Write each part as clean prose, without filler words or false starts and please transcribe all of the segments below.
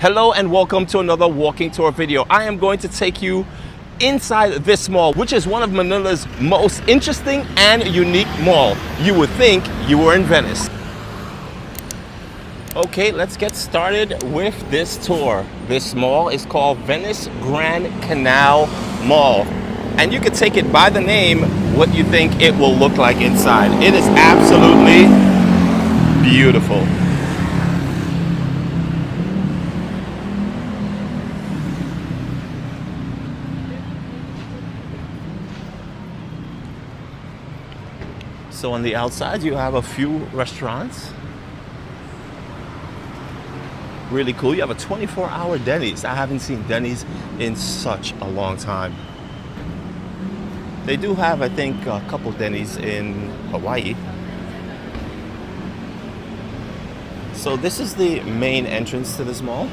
Hello and welcome to another walking tour video. I am going to take you inside this mall, which is one of Manila's most interesting and unique mall. You would think you were in Venice. Okay, let's get started with this tour. This mall is called Venice Grand Canal Mall. And you can take it by the name what you think it will look like inside. It is absolutely beautiful. So on the outside, you have a few restaurants. Really cool. You have a 24-hour Denny's. I haven't seen Denny's in such a long time. They do have, I think, a couple Denny's in Hawaii. So this is the main entrance to this mall.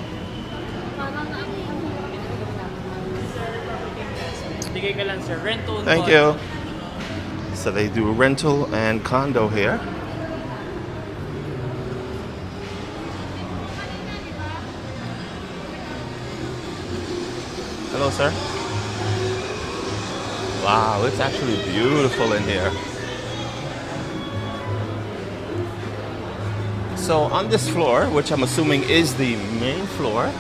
Thank you. So they do rental and condo here. Hello, sir. Wow, it's actually beautiful in here. So on this floor, which I'm assuming is the main floor,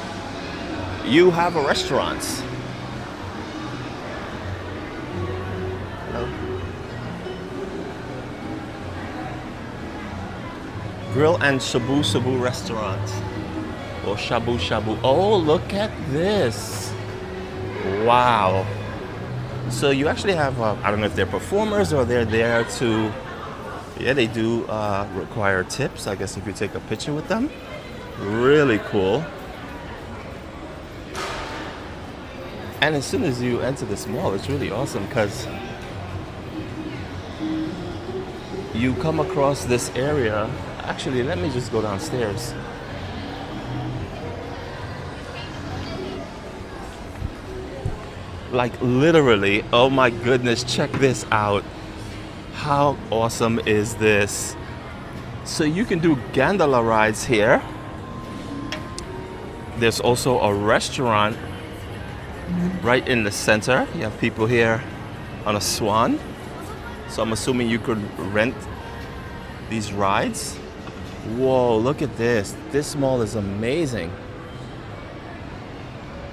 you have a restaurant. Grill and Shabu Shabu restaurant, or Shabu Shabu. Oh, look at this. Wow. So you actually have, I don't know if they're performers or they're there to, yeah, they do require tips, I guess, if you take a picture with them. Really cool. And as soon as you enter this mall, it's really awesome because you come across this area. Actually, let me just go downstairs. Like literally, oh my goodness, check this out. How awesome is this? So you can do gondola rides here. There's also a restaurant right in the center. You have people here on a swan. So I'm assuming you could rent these rides. Whoa, look at this. This mall is amazing.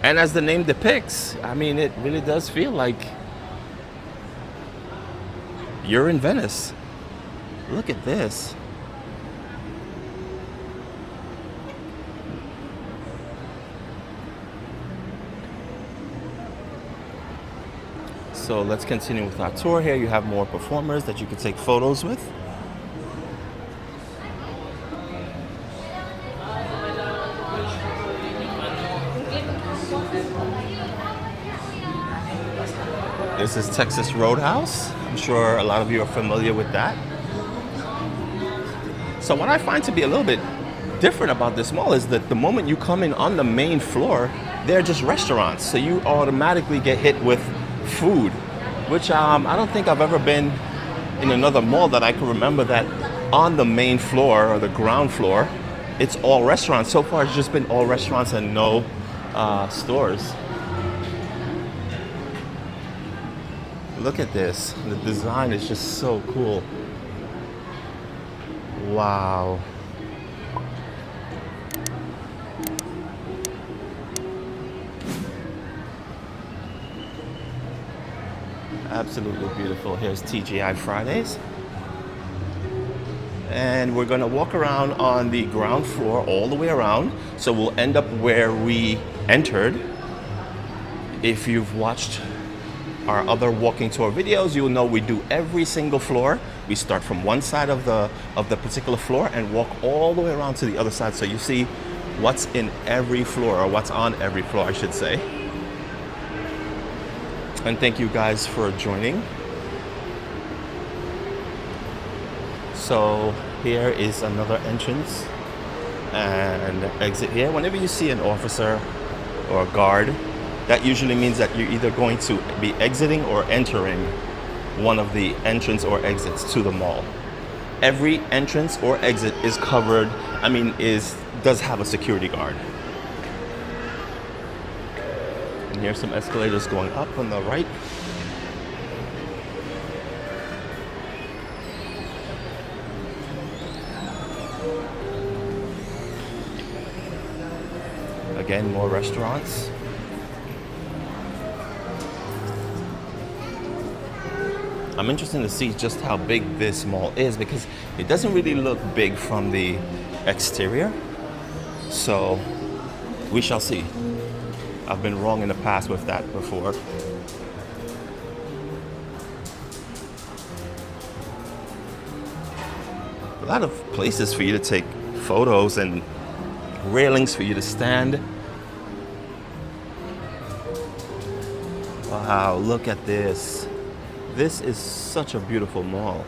And as the name depicts, I mean, it really does feel like you're in Venice. Look at this. So let's continue with our tour here. You have more performers that you can take photos with. This is Texas Roadhouse. I'm sure a lot of you are familiar with that. So what I find to be a little bit different about this mall is that the moment you come in on the main floor, they're just restaurants. So you automatically get hit with food, which I don't think I've ever been in another mall that I can remember that on the main floor or the ground floor, it's all restaurants. So far, it's just been all restaurants and no stores. Look at this. The design is just so cool. Wow. Absolutely beautiful. Here's TGI Fridays. And we're gonna walk around on the ground floor all the way around. So we'll end up where we entered. If you've watched our other walking tour videos, you'll know we do every single floor. We start from one side of the particular floor and walk all the way around to the other side. So you see what's in every floor, or what's on every floor, I should say. And thank you guys for joining. So here is another entrance and exit here. Whenever you see an officer or a guard, that usually means that you're either going to be exiting or entering one of the entrance or exits to the mall. Every entrance or exit is covered, does have a security guard. And here's some escalators going up on the right. Again, more restaurants. I'm interested to see just how big this mall is because it doesn't really look big from the exterior. So we shall see. I've been wrong in the past with that before. A lot of places for you to take photos and railings for you to stand. Wow, look at this. This is such a beautiful mall.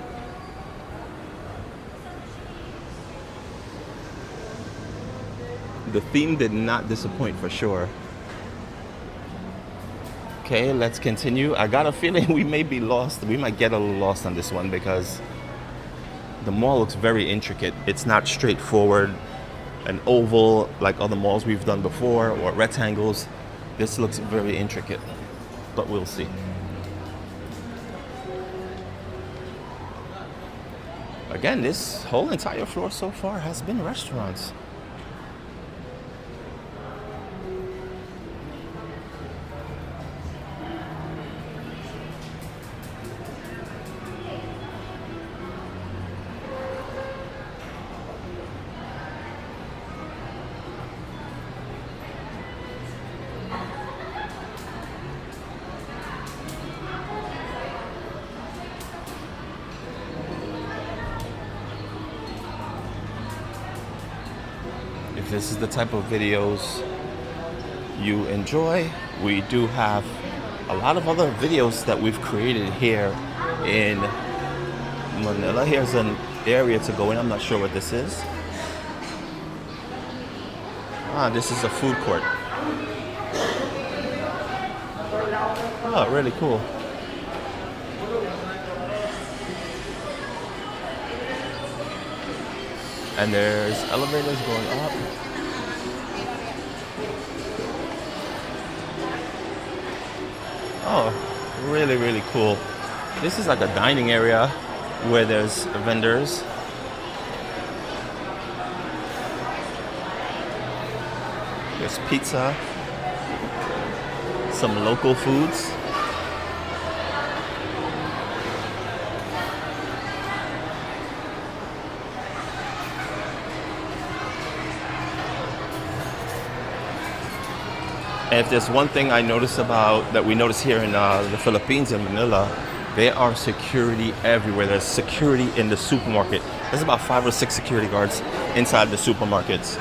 The theme did not disappoint for sure. Okay, let's continue. I got a feeling we may be lost. We might get a little lost on this one because the mall looks very intricate. It's not straightforward, an oval like other malls we've done before or rectangles. This looks very intricate, but we'll see. Again, this whole entire floor so far has been restaurants. If this is the type of videos you enjoy, we do have a lot of other videos that we've created here in Manila. Here's an area to go in. I'm not sure what this is. This is a food court. Oh, really cool. And there's elevators going up. Oh, really, really cool. This is like a dining area where there's vendors. There's pizza, some local foods. And if there's one thing I notice that we notice here in the Philippines, in Manila, there are security everywhere. There's security in the supermarket. There's about 5 or 6 security guards inside the supermarkets.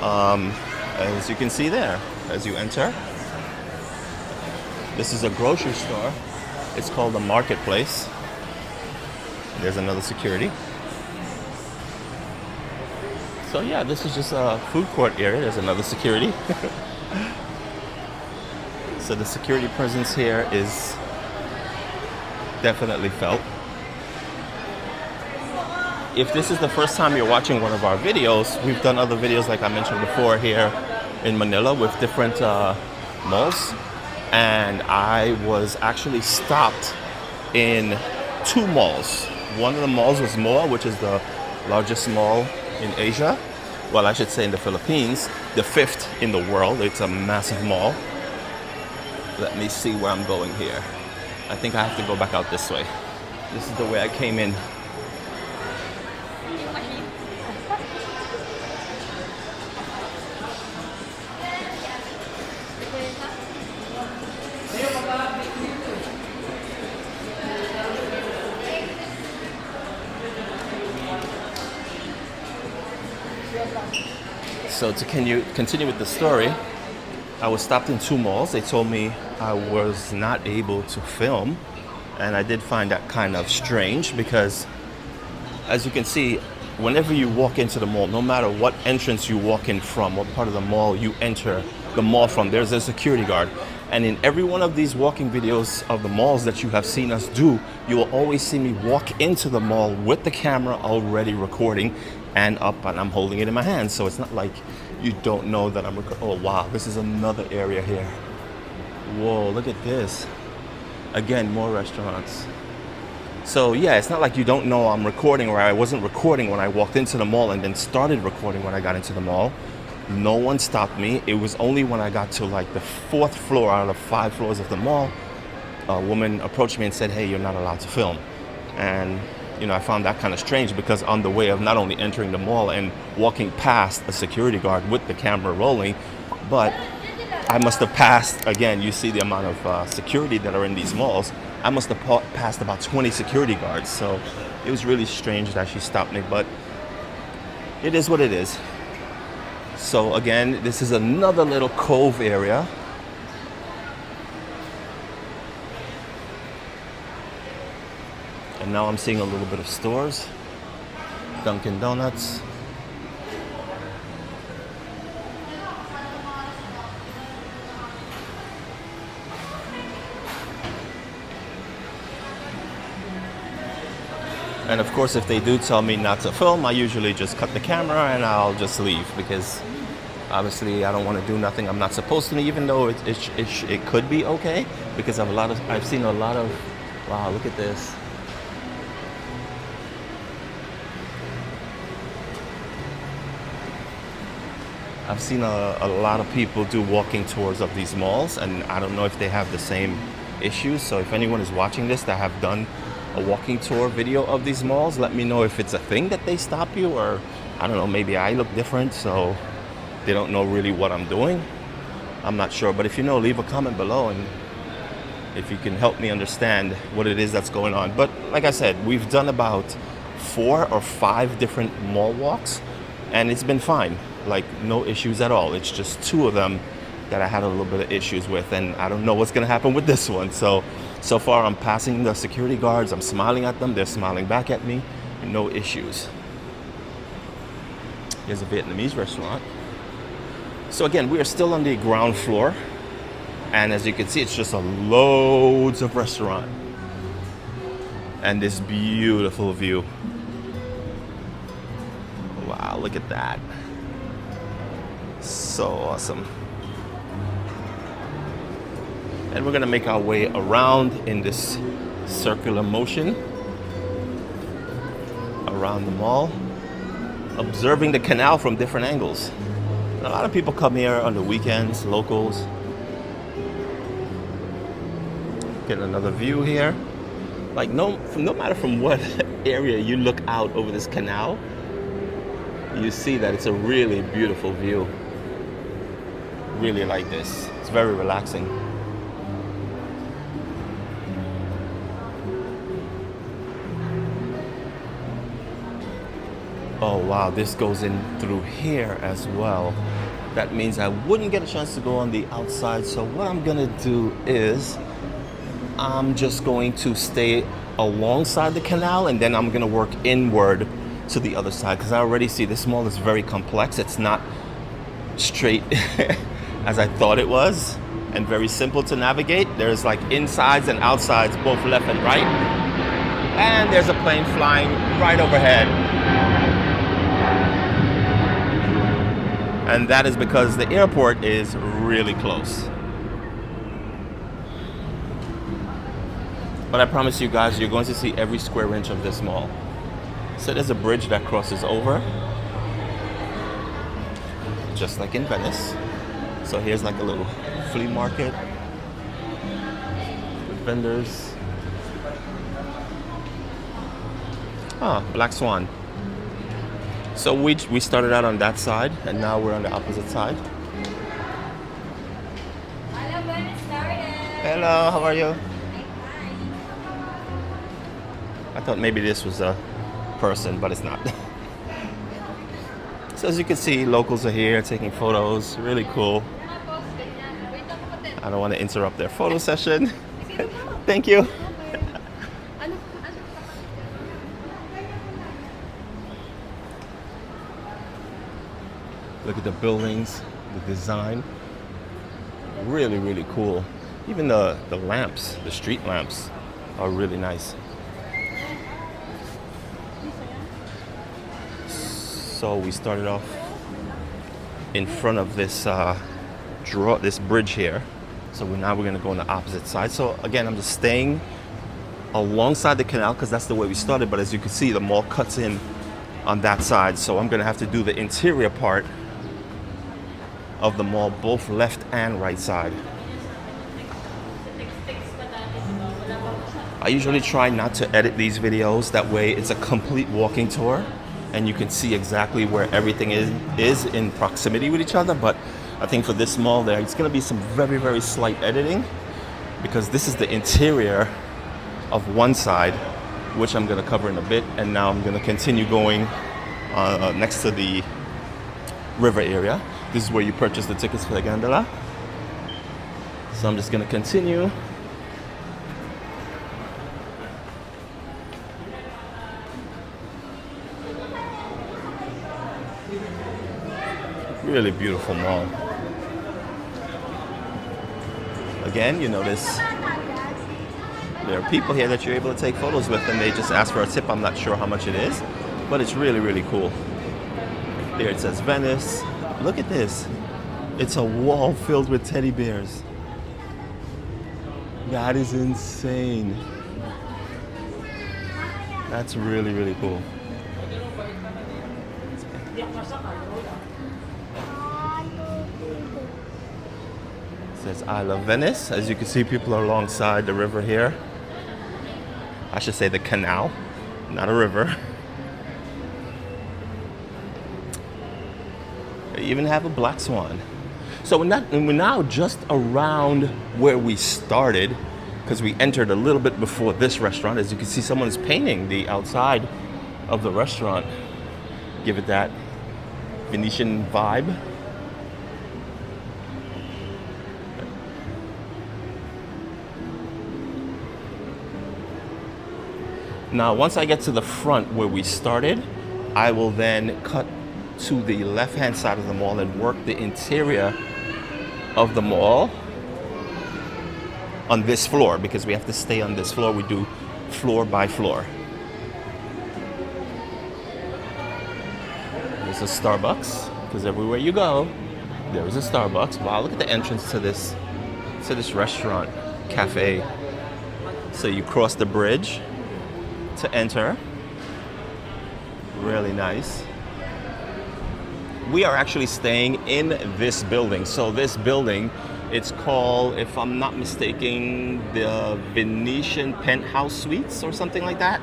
As you can see there, as you enter. This is a grocery store. It's called the Marketplace. There's another security. So yeah, this is just a food court area. There's another security. So the security presence here is definitely felt. If this is the first time you're watching one of our videos, we've done other videos like I mentioned before here in Manila with different malls. And I was actually stopped in 2 malls. One of the malls was MOA, which is the largest mall in Asia. Well, I should say in the Philippines, the 5th in the world. It's a massive mall. Let me see where I'm going here. I think I have to go back out this way. This is the way I came in. So to continue with the story, I was stopped in 2 malls. They told me I was not able to film, and I did find that kind of strange because, as you can see, whenever you walk into the mall, no matter what entrance you walk in from, what part of the mall you enter the mall from, there's a security guard. And in every one of these walking videos of the malls that you have seen us do, you will always see me walk into the mall with the camera already recording and up, and I'm holding it in my hand. So it's not like you don't know that I'm recording. Oh wow, this is another area here. Whoa, look at this. Again, more restaurants. So yeah, it's not like you don't know I'm recording, or I wasn't recording when I walked into the mall and then started recording when I got into the mall. No one stopped me. It was only when I got to like the 4th floor out of 5 floors of the mall, a woman approached me and said, "Hey, you're not allowed to film." And I found that kind of strange, because on the way of not only entering the mall and walking past a security guard with the camera rolling, but I must have passed, again, you see the amount of security that are in these malls. I must have passed about 20 security guards. So it was really strange that she stopped me, but it is what it is. So again, this is another little cove area. And now I'm seeing a little bit of stores. Dunkin' Donuts. And of course, if they do tell me not to film, I usually just cut the camera and I'll just leave, because obviously I don't want to do nothing I'm not supposed to, even though it could be okay, because I've seen a lot of, wow, look at this. I've seen a lot of people do walking tours of these malls, and I don't know if they have the same issues. So if anyone is watching this that have done a walking tour video of these malls, let me know if it's a thing that they stop you, or I don't know, maybe I look different so they don't know really what I'm doing. I'm not sure, but if you know, leave a comment below, and if you can help me understand what it is that's going on. But like I said, we've done about 4 or 5 different mall walks, and it's been fine. Like, no issues at all. It's just 2 of them that I had a little bit of issues with, and I don't know what's gonna happen with this one. So far I'm passing the security guards, I'm smiling at them, they're smiling back at me, no issues. Here's a Vietnamese restaurant. So again, we are still on the ground floor, and as you can see, it's just loads of restaurant and this beautiful view. Wow, look at that. So awesome. And we're gonna make our way around in this circular motion around the mall, observing the canal from different angles. And a lot of people come here on the weekends, locals. Get another view here. Like, no matter from what area you look out over this canal, you see that it's a really beautiful view. Really like this. It's very relaxing. Oh wow, this goes in through here as well. That means I wouldn't get a chance to go on the outside. So what I'm gonna do is I'm just going to stay alongside the canal, and then I'm gonna work inward to the other side, because I already see this mall is very complex. It's not straight as I thought it was, and very simple to navigate. There's like insides and outsides, both left and right. And there's a plane flying right overhead. And that is because the airport is really close. But I promise you guys, you're going to see every square inch of this mall. So there's a bridge that crosses over, just like in Venice. So here's like a little flea market with vendors. Ah, Black Swan. So we started out on that side, and now we're on the opposite side. Hello, how are you? I thought maybe this was a person, but it's not. So as you can see, locals are here taking photos. Really cool. I don't want to interrupt their photo session. Thank you. Look at the buildings, the design. Really, really cool. Even the lamps, the street lamps, are really nice. So we started off in front of this this bridge here, So now we're gonna go on the opposite side. So again, I'm just staying alongside the canal because that's the way we started. But as you can see, the mall cuts in on that side. So I'm gonna have to do the interior part of the mall, both left and right side. I usually try not to edit these videos. That way it's a complete walking tour and you can see exactly where everything is in proximity with each other. But I think for this mall there, it's gonna be some very, very slight editing because this is the interior of one side, which I'm gonna cover in a bit. And now I'm gonna continue going next to the river area. This is where you purchase the tickets for the gondola. So I'm just gonna continue. Really beautiful mall. Again, you notice there are people here that you're able to take photos with and they just ask for a tip. I'm not sure how much it is, but it's really, really cool. There it says Venice. Look at this. It's a wall filled with teddy bears. That is insane. That's really, really cool. It says I love Venice. As you can see, people are alongside the river here. I should say the canal, not a river. They even have a black swan. So we're now just around where we started because we entered a little bit before this restaurant. As you can see, someone is painting the outside of the restaurant. Give it that Venetian vibe. Now, once I get to the front where we started, I will then cut to the left-hand side of the mall and work the interior of the mall on this floor because we have to stay on this floor. We do floor by floor. There's a Starbucks because everywhere you go, there is a Starbucks. Wow, look at the entrance to this restaurant, cafe. So you cross the bridge to enter. Really nice. We are actually staying in this building. So this building, it's called, if I'm not mistaken, the Venetian Penthouse Suites or something like that.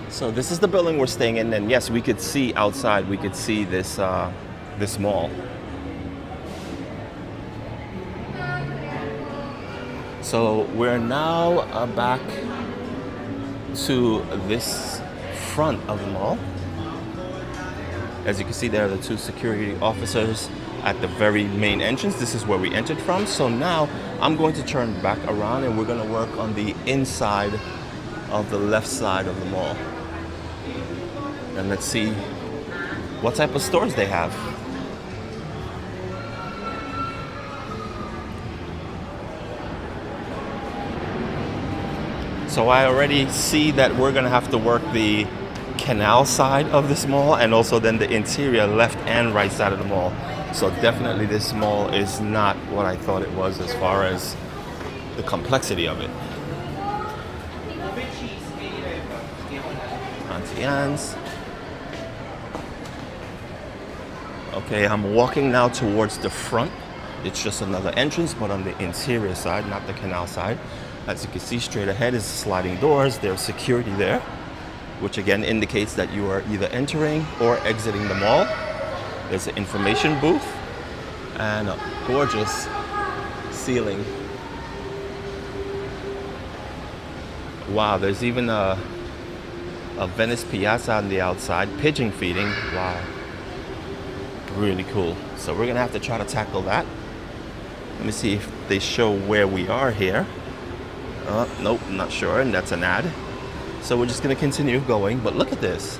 So this is the building we're staying in, and yes, we could see outside. We could see this this mall. So we're now back to this front of the mall. As you can see, there are the two security officers at the very main entrance. This is where we entered from. So now I'm going to turn back around and we're going to work on the inside of the left side of the mall. And let's see what type of stores they have. So I already see that we're gonna have to work the canal side of this mall and also then the interior left and right side of the mall. So definitely this mall is not what I thought it was as far as the complexity of it. Auntie Anne's. Okay, I'm walking now towards the front. It's just another entrance, but on the interior side, not the canal side. As you can see, straight ahead is sliding doors. There's security there, which again indicates that you are either entering or exiting the mall. There's an information booth and a gorgeous ceiling. Wow, there's even a Venice Piazza on the outside, pigeon feeding. Wow, really cool. So we're gonna have to try to tackle that. Let me see if they show where we are here. Nope, I'm not sure, and that's an ad. So we're just gonna continue going, but look at this.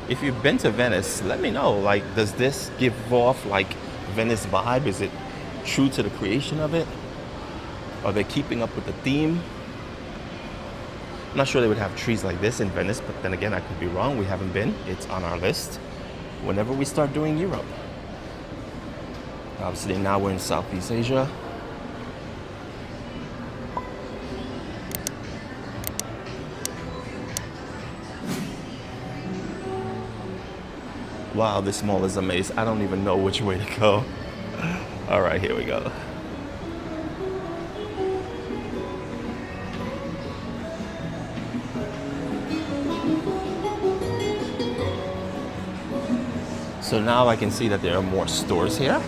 If you've been to Venice, let me know, like, does this give off like Venice vibe? Is it true to the creation of it? Are they keeping up with the theme? I'm not sure they would have trees like this in Venice, but then again, I could be wrong. We haven't been. It's on our list whenever we start doing Europe. Obviously, now we're in Southeast Asia. Wow, this mall is amazing. I don't even know which way to go. All right, here we go. So now I can see that there are more stores here.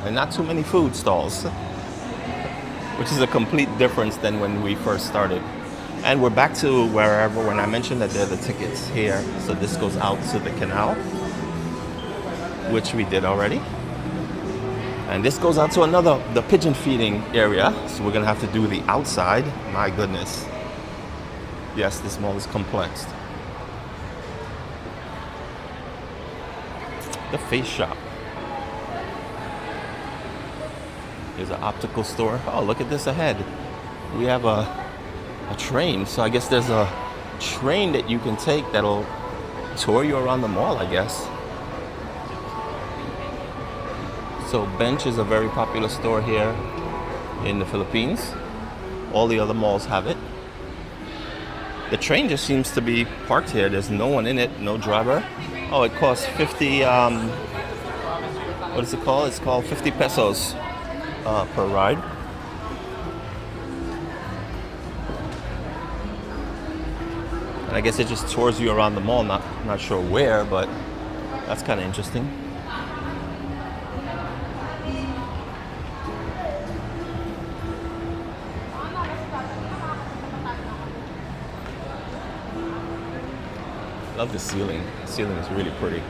And not too many food stalls, which is a complete difference than when we first started. And we're back to wherever, when I mentioned that there are the tickets here. So this goes out to the canal, which we did already. And this goes out to another, the pigeon feeding area. So we're gonna have to do the outside. My goodness. Yes, this mall is complex. The face shop. There's an optical store. Oh, look at this ahead. We have a train. So I guess there's a train that you can take that'll tour you around the mall, I guess. So Bench is a very popular store here in the Philippines. All the other malls have it. The train just seems to be parked here. There's no one in it, no driver. Oh, it costs 50, what is it called? It's called 50 pesos per ride. And I guess it just tours you around the mall, not sure where, but that's kind of interesting. Love the ceiling. The ceiling is really pretty.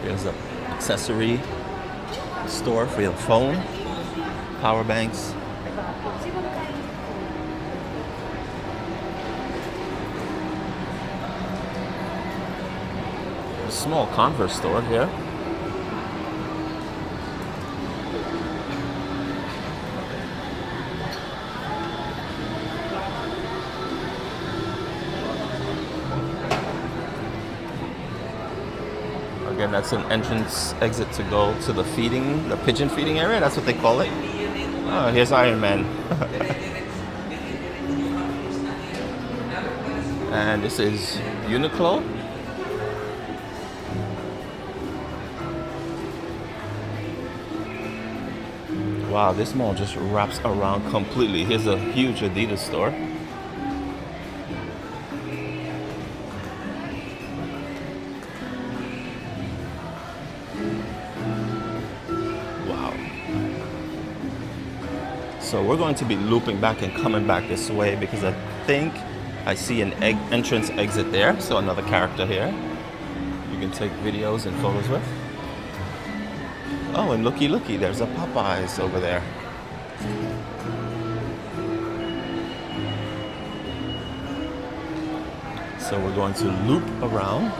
There's an accessory store for your phone, power banks. A small Converse store here. Again, that's an entrance exit to go to the pigeon feeding area. That's what they call it. Oh, here's Iron Man. And this is Uniqlo. Wow, this mall just wraps around completely. Here's a huge Adidas store. So we're going to be looping back and coming back this way because I think I see an entrance exit there. So another character here you can take videos and photos with. Oh, and looky, there's a Popeyes over there. So we're going to loop around.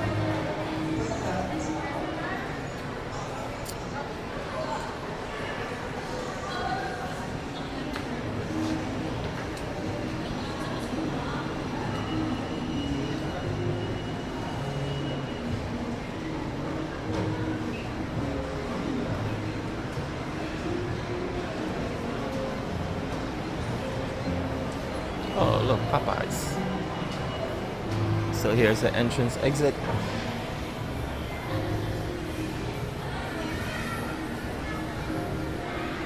Oh, look, Popeyes. So here's the entrance exit.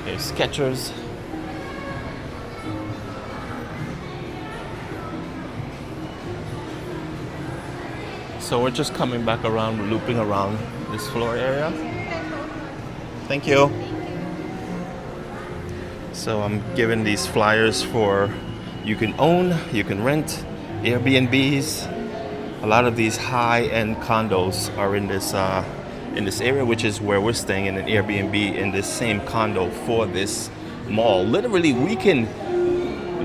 Here's Skechers. So we're just coming back around, looping around this floor area. Thank you. So I'm given these flyers for you can own, you can rent, Airbnbs. A lot of these high-end condos are in this area, which is where we're staying in an Airbnb in this same condo for this mall. Literally, we can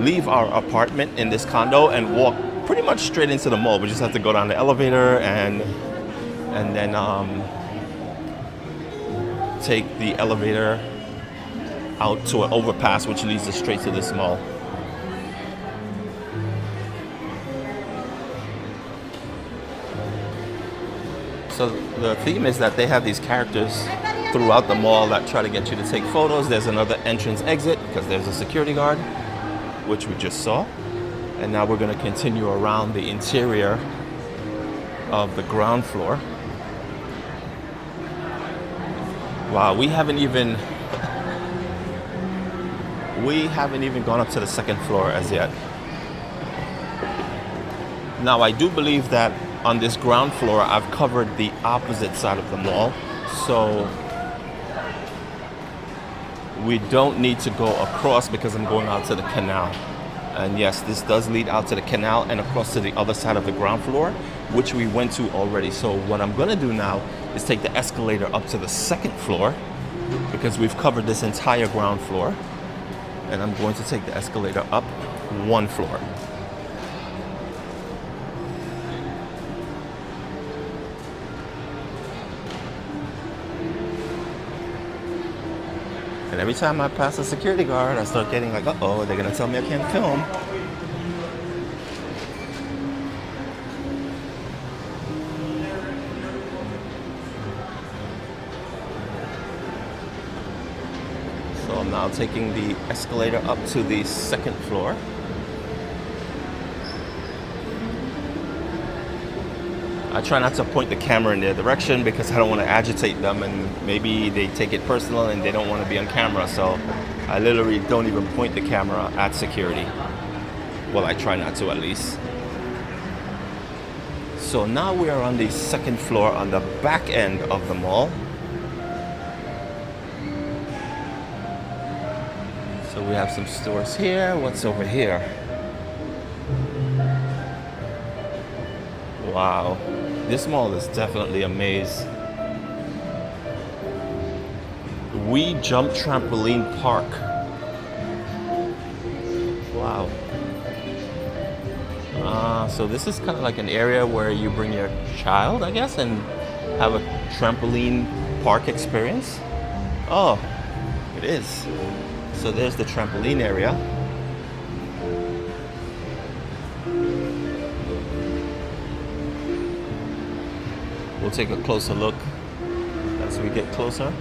leave our apartment in this condo and walk pretty much straight into the mall. We just have to go down the elevator and then take the elevator out to an overpass, which leads us straight to this mall. So the theme is that they have these characters throughout the mall that try to get you to take photos. There's another entrance exit because there's a security guard, which we just saw. And now we're going to continue around the interior of the ground floor. Wow, we haven't even gone up to the second floor as yet. Now, I do believe that on this ground floor, I've covered the opposite side of the mall, so we don't need to go across because I'm going out to the canal. And yes, this does lead out to the canal and across to the other side of the ground floor, which we went to already. So what I'm gonna do now is take the escalator up to the second floor because we've covered this entire ground floor. And I'm going to take the escalator up one floor. And every time I pass a security guard, I start getting like, uh-oh, they're gonna tell me I can't film. So I'm now taking the escalator up to the second floor. I try not to point the camera in their direction because I don't want to agitate them and maybe they take it personal and they don't want to be on camera. So I literally don't even point the camera at security. Well, I try not to at least. So now we are on the second floor on the back end of the mall. So we have some stores here. What's over here? Wow. This mall is definitely a maze. We Jump Trampoline Park. Wow. So this is kind of like an area where you bring your child, I guess, and have a trampoline park experience. Oh, it is. So there's the trampoline area. We'll take a closer look as we get closer.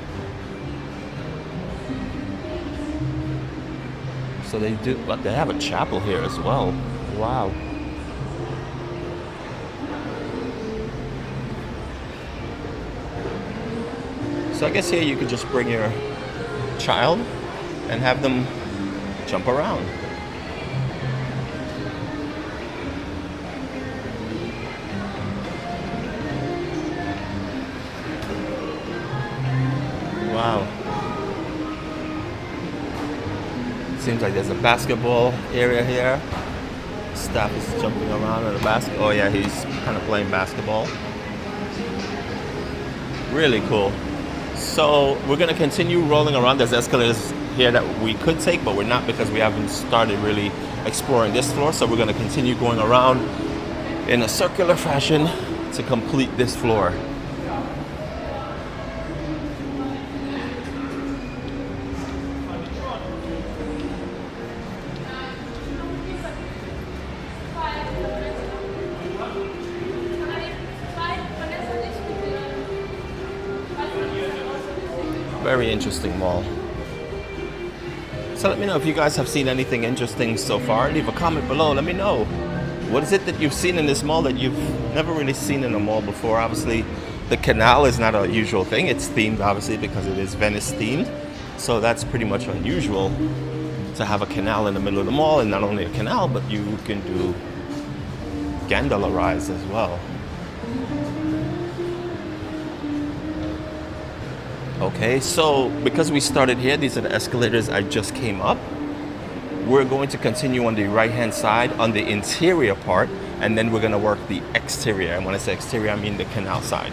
So they do, but they have a chapel here as well. Wow. So I guess here you could just bring your child and have them jump around. Wow. Seems like there's a basketball area here. Staff is jumping around in the basket. Oh yeah, he's kind of playing basketball. Really cool. So we're gonna continue rolling around. There's escalators here that we could take, but we're not because we haven't started really exploring this floor. So we're gonna continue going around in a circular fashion to complete this floor. Very interesting mall. So let me know if you guys have seen anything interesting so far. Leave a comment below. Let me know. What is it that you've seen in this mall that you've never really seen in a mall before? Obviously, the canal is not a usual thing. It's themed, obviously, because it is Venice themed. So that's pretty much unusual to have a canal in the middle of the mall. And not only a canal, but you can do gondola rides as well. Okay, so because we started here, these are the escalators I just came up. We're going to continue on the right-hand side on the interior part, and then we're going to work the exterior. And when I say exterior, I mean the canal side.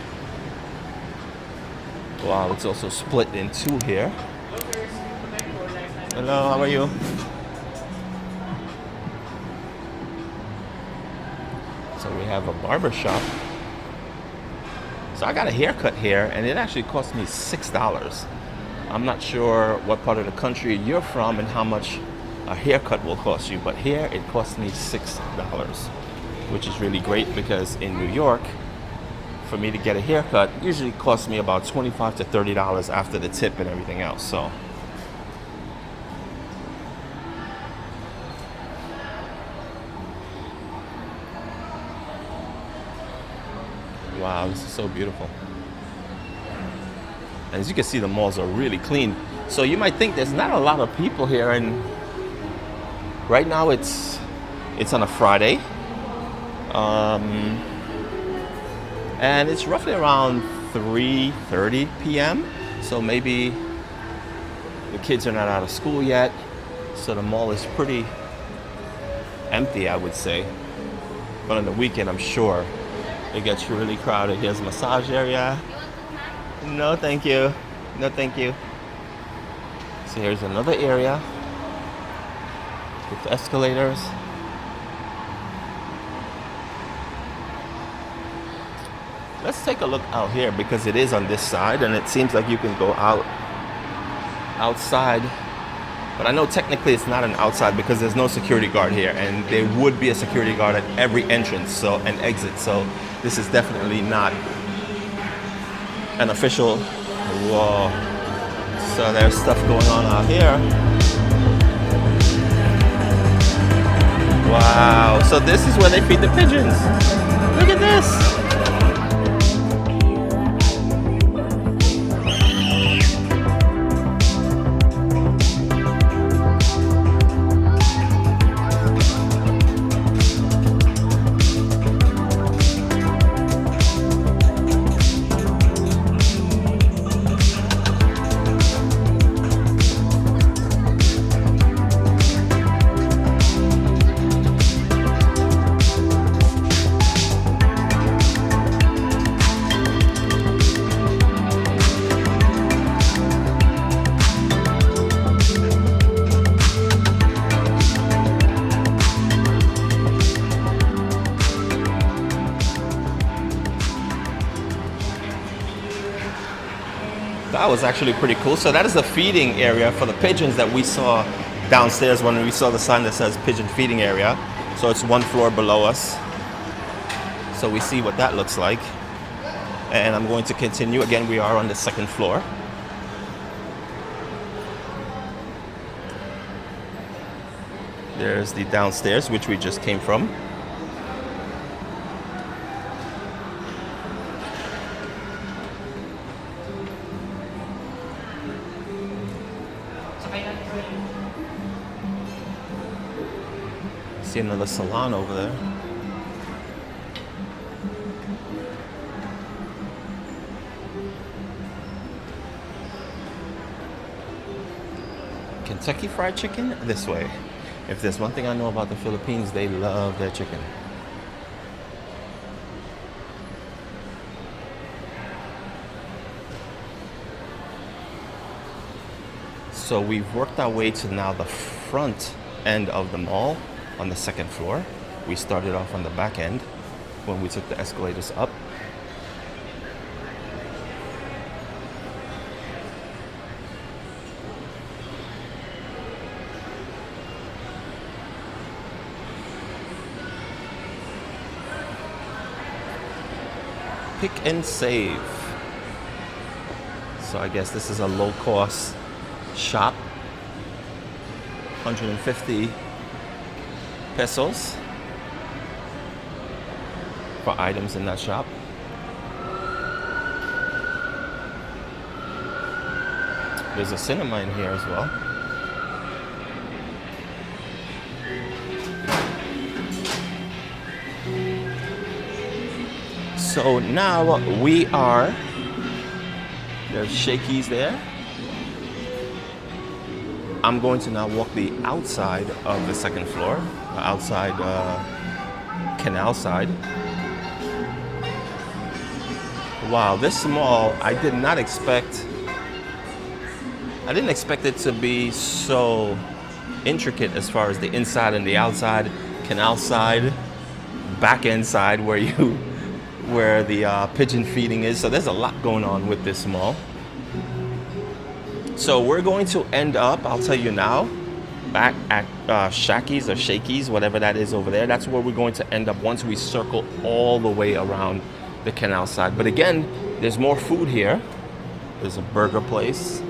Wow, it's also split in two here. Hello, how are you? So we have a barber shop. So I got a haircut here, and it actually cost me $6. I'm not sure what part of the country you're from and how much a haircut will cost you, but here it cost me $6, which is really great because in New York, for me to get a haircut usually costs me about $25 to $30 after the tip and everything else. So wow, this is so beautiful. And as you can see, the malls are really clean. So you might think there's not a lot of people here, and right now it's on a Friday. And it's roughly around 3:30 p.m. So maybe the kids are not out of school yet. So the mall is pretty empty, I would say. But on the weekend, I'm sure it gets really crowded. Here's a massage area. No, thank you. No, thank you. So here's another area with escalators. Let's take a look out here because it is on this side and it seems like you can go outside. But I know technically it's not an outside because there's no security guard here, and there would be a security guard at every entrance and exit. So this is definitely not an official. Whoa. So there's stuff going on out here. Wow. So this is where they feed the pigeons. Look at this. That was actually pretty cool. So that is the feeding area for the pigeons that we saw downstairs when we saw the sign that says pigeon feeding area. So it's one floor below us. So we see what that looks like. And I'm going to continue. Again, we are on the second floor. There's the downstairs, which we just came from. See another salon over there. Kentucky Fried Chicken this way. If there's one thing I know about the Philippines, they love their chicken. So we've worked our way to now the front end of the mall on the second floor. We started off on the back end when we took the escalators up. Pick and save. So I guess this is a low-cost shop. 150 pesos for items in that shop. There's a cinema in here as well. So now we are, there's Shakey's there. I'm going to now walk the outside of the second floor, outside canal side. Wow, this mall, I didn't expect it to be so intricate as far as the inside and the outside, canal side, back end side where the pigeon feeding is. So there's a lot going on with this mall. So we're going to end up, I'll tell you now, back at Shakey's or Shakey's, whatever that is over there. That's where we're going to end up once we circle all the way around the canal side. But again, there's more food here. There's a burger place.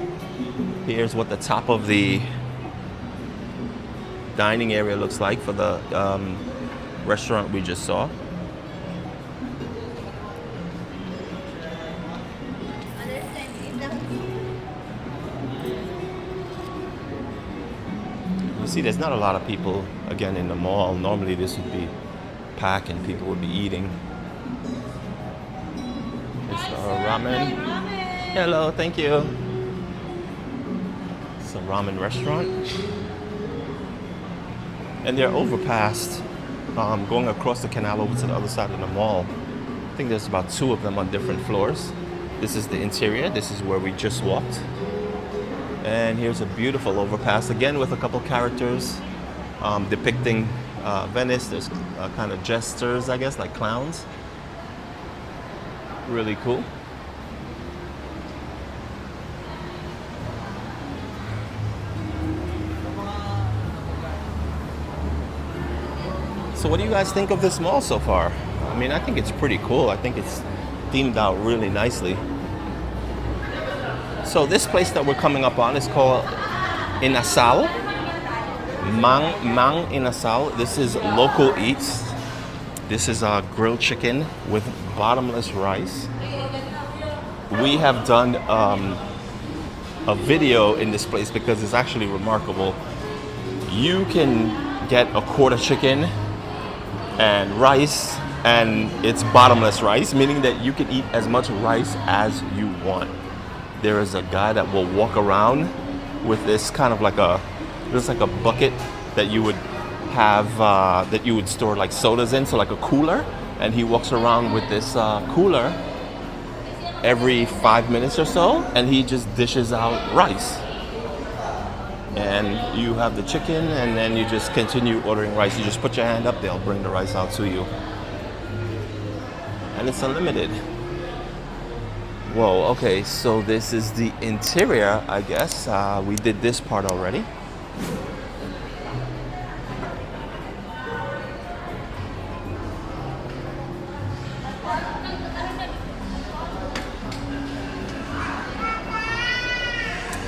Here's what the top of the dining area looks like for the restaurant we just saw. You see, there's not a lot of people, again, in the mall. Normally this would be packed and people would be eating. It's ramen. Hello, thank you. It's a ramen restaurant. And they're overpassed going across the canal over to the other side of the mall. I think there's about 2 of them on different floors. This is the interior. This is where we just walked. And here's a beautiful overpass, again with a couple characters depicting Venice. There's kind of jesters, I guess, like clowns. Really cool. So what do you guys think of this mall so far? I mean, I think it's pretty cool. I think it's themed out really nicely. So this place that we're coming up on is called Inasal. Mang Inasal. This is local eats. This is grilled chicken with bottomless rice. We have done a video in this place because it's actually remarkable. You can get a quarter chicken and rice, and it's bottomless rice, meaning that you can eat as much rice as you want. There is a guy that will walk around with this kind of like a bucket that you would have that you would store like sodas in, so like a cooler, and he walks around with this cooler every 5 minutes or so, and he just dishes out rice. And you have the chicken, and then you just continue ordering rice. You just put your hand up, they'll bring the rice out to you. And it's unlimited. Whoa, okay, so this is the interior, I guess. We did this part already.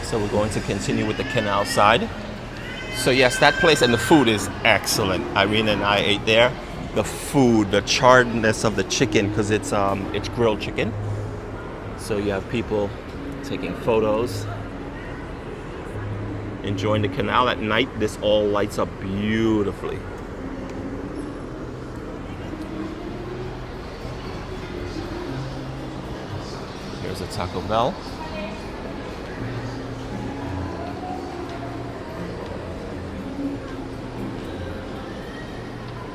So we're going to continue with the canal side. So yes, that place, and the food is excellent. Irene and I ate there. The food, the charredness of the chicken, because it's grilled chicken. So you have people taking photos, enjoying the canal at night. This all lights up beautifully. Here's a Taco Bell.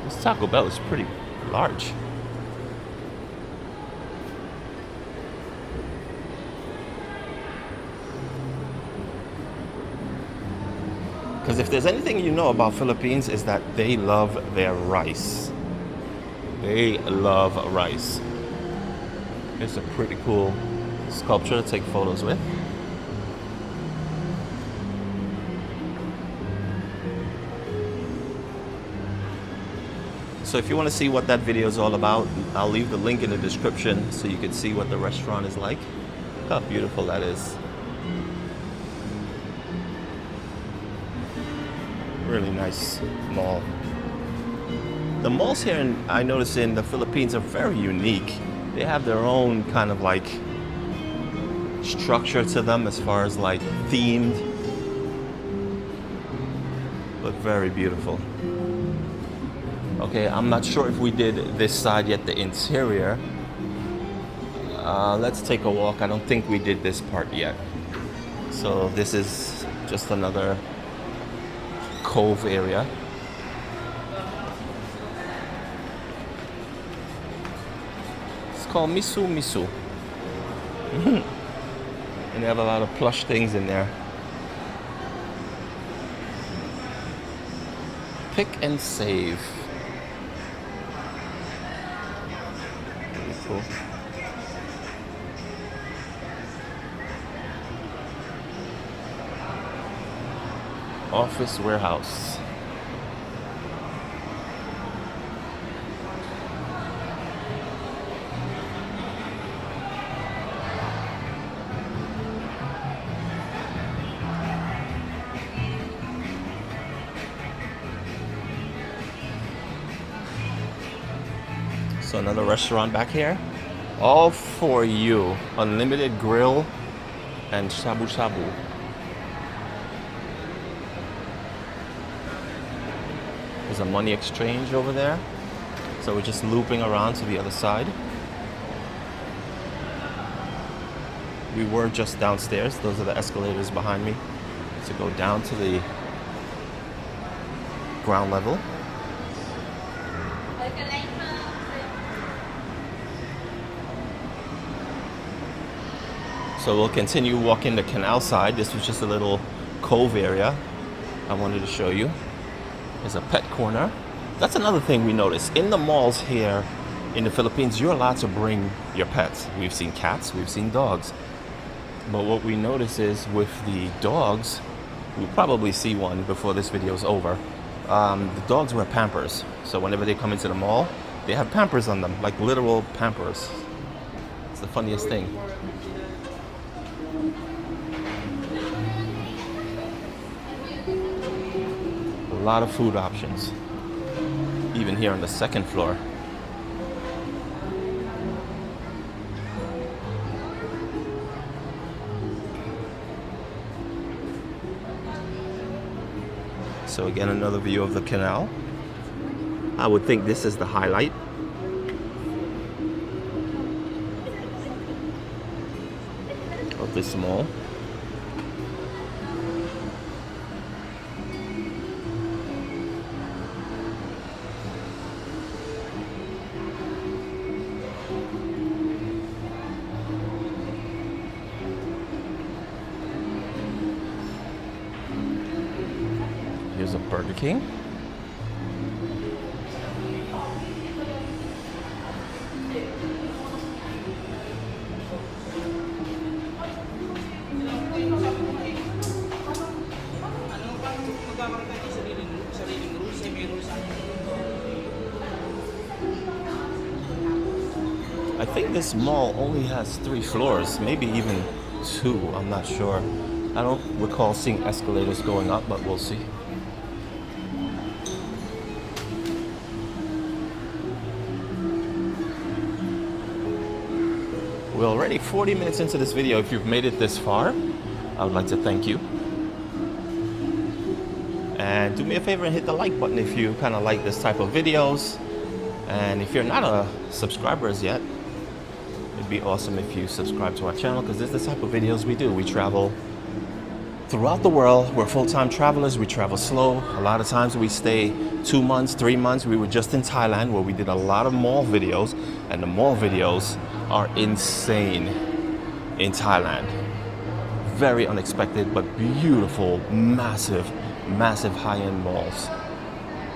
This Taco Bell is pretty large. Because if there's anything you know about Philippines is that they love their rice. They love rice. It's a pretty cool sculpture to take photos with. So if you want to see what that video is all about, I'll leave the link in the description so you can see what the restaurant is like. Look how beautiful that is. Really nice mall. The malls here, I notice in the Philippines, are very unique. They have their own kind of like structure to them as far as like themed, but very beautiful. Okay, I'm not sure if we did this side yet, the interior. Let's take a walk. I don't think we did this part yet. So this is just another cove area. It's called Misu Misu. And they have a lot of plush things in there. Pick and save. Really cool. Office warehouse. So another restaurant back here. All for you. Unlimited grill and shabu shabu. There's a money exchange over there. So we're just looping around to the other side. We were just downstairs. Those are the escalators behind me to go down to the ground level. So we'll continue walking the canal side. This was just a little cove area I wanted to show you. There's a pet corner. That's another thing we noticed. In the malls here in the Philippines, you're allowed to bring your pets. We've seen cats, we've seen dogs. But what we notice is with the dogs, we'll probably see one before this video is over. The dogs wear Pampers. So whenever they come into the mall, they have Pampers on them, like literal Pampers. It's the funniest thing. A lot of food options, even here on the second floor. So again, another view of the canal. I would think this is the highlight. Of this mall. Here's a Burger King. I think this mall only has 3 floors, maybe even 2, I'm not sure. I don't recall seeing escalators going up, but we'll see. We're already 40 minutes into this video. If you've made it this far, I would like to thank you. And do me a favor and hit the like button if you kind of like this type of videos. And if you're not a subscriber as yet, it'd be awesome if you subscribe to our channel, because this is the type of videos we do. We travel throughout the world. We're full-time travelers. We travel slow. A lot of times we stay 2 months, 3 months. We were just in Thailand where we did a lot of mall videos, and the mall videos are insane in Thailand. Very unexpected, but beautiful, massive high-end malls.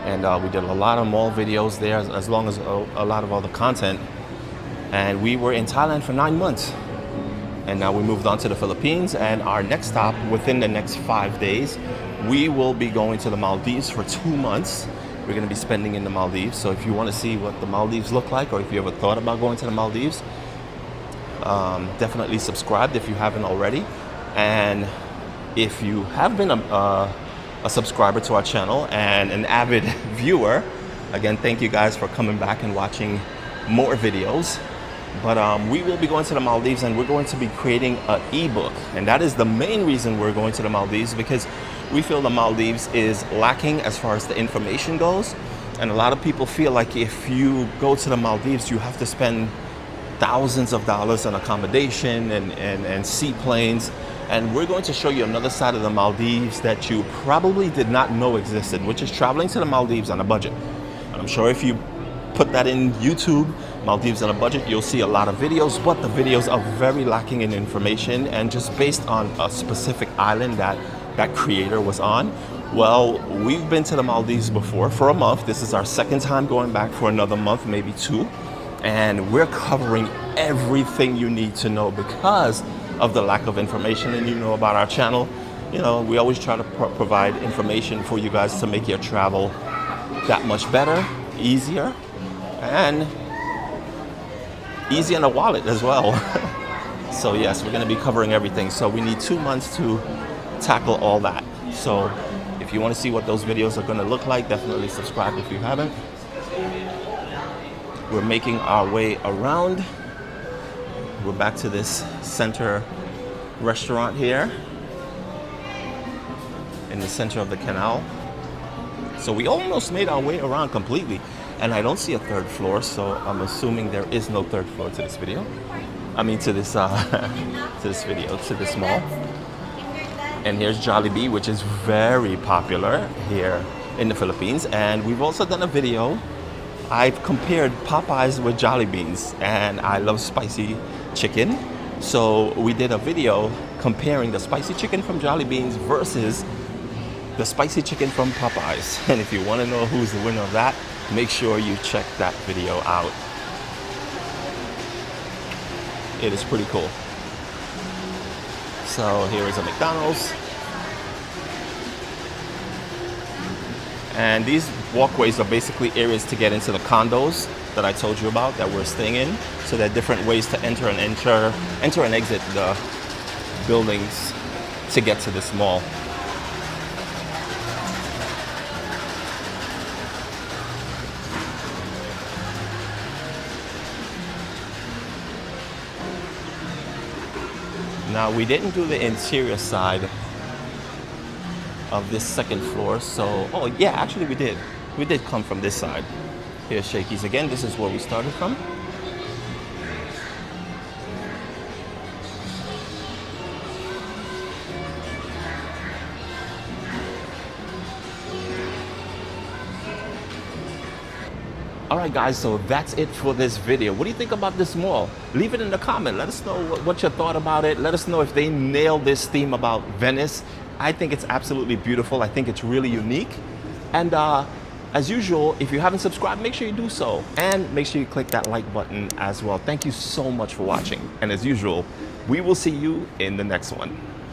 And we did a lot of mall videos there, as long as a lot of other content. And we were in Thailand for 9 months. And now we moved on to the Philippines, and our next stop within the next 5 days, we will be going to the Maldives for 2 months. We're going to be spending in the Maldives. So if you want to see what the Maldives look like, or if you ever thought about going to the Maldives, definitely subscribe if you haven't already. And if you have been a subscriber to our channel and an avid viewer, again, thank you guys for coming back and watching more videos. But we will be going to the Maldives, and we're going to be creating an ebook. And that is the main reason we're going to the Maldives, because we feel the Maldives is lacking as far as the information goes. And a lot of people feel like if you go to the Maldives, you have to spend thousands of dollars on accommodation and seaplanes. And we're going to show you another side of the Maldives that you probably did not know existed, which is traveling to the Maldives on a budget. And I'm sure if you put that in YouTube, Maldives on a budget, you'll see a lot of videos, but the videos are very lacking in information and just based on a specific island that that creator was on. Well, we've been to the Maldives before for a month. This is our second time going back for another month, maybe 2. And we're covering everything you need to know because of the lack of information. And you know about our channel, you know, we always try to provide information for you guys to make your travel that much better, easier, and easy in the wallet as well. So yes, we're going to be covering everything. So we need 2 months to tackle all that. So if you want to see what those videos are going to look like, definitely subscribe if you haven't. We're making our way around. We're back to this center restaurant here in the center of the canal. So we almost made our way around completely, and I don't see a third floor, so I'm assuming there is no third floor to this video. I mean to this to this video, to this mall. And here's Jollibee, which is very popular here in the Philippines. And we've also done a video. I've compared Popeyes with Jollibee's, and I love spicy chicken. So we did a video comparing the spicy chicken from Jollibee's versus the spicy chicken from Popeyes. And if you want to know who's the winner of that, make sure you check that video out. It is pretty cool. So here is a McDonald's. And these walkways are basically areas to get into the condos that I told you about that we're staying in. So there are different ways to enter and exit the buildings to get to this mall. Now, we didn't do the interior side of this second floor, so, oh yeah, actually we did. We did come from this side. Here's Shakey's again. This is where we started from. Alright guys, so that's it for this video. What do you think about this mall? Leave it in the comment. Let us know what you thought about it. Let us know if they nailed this theme about Venice. I think it's absolutely beautiful. I think it's really unique. And as usual, if you haven't subscribed, make sure you do so. And make sure you click that like button as well. Thank you so much for watching. And as usual, we will see you in the next one.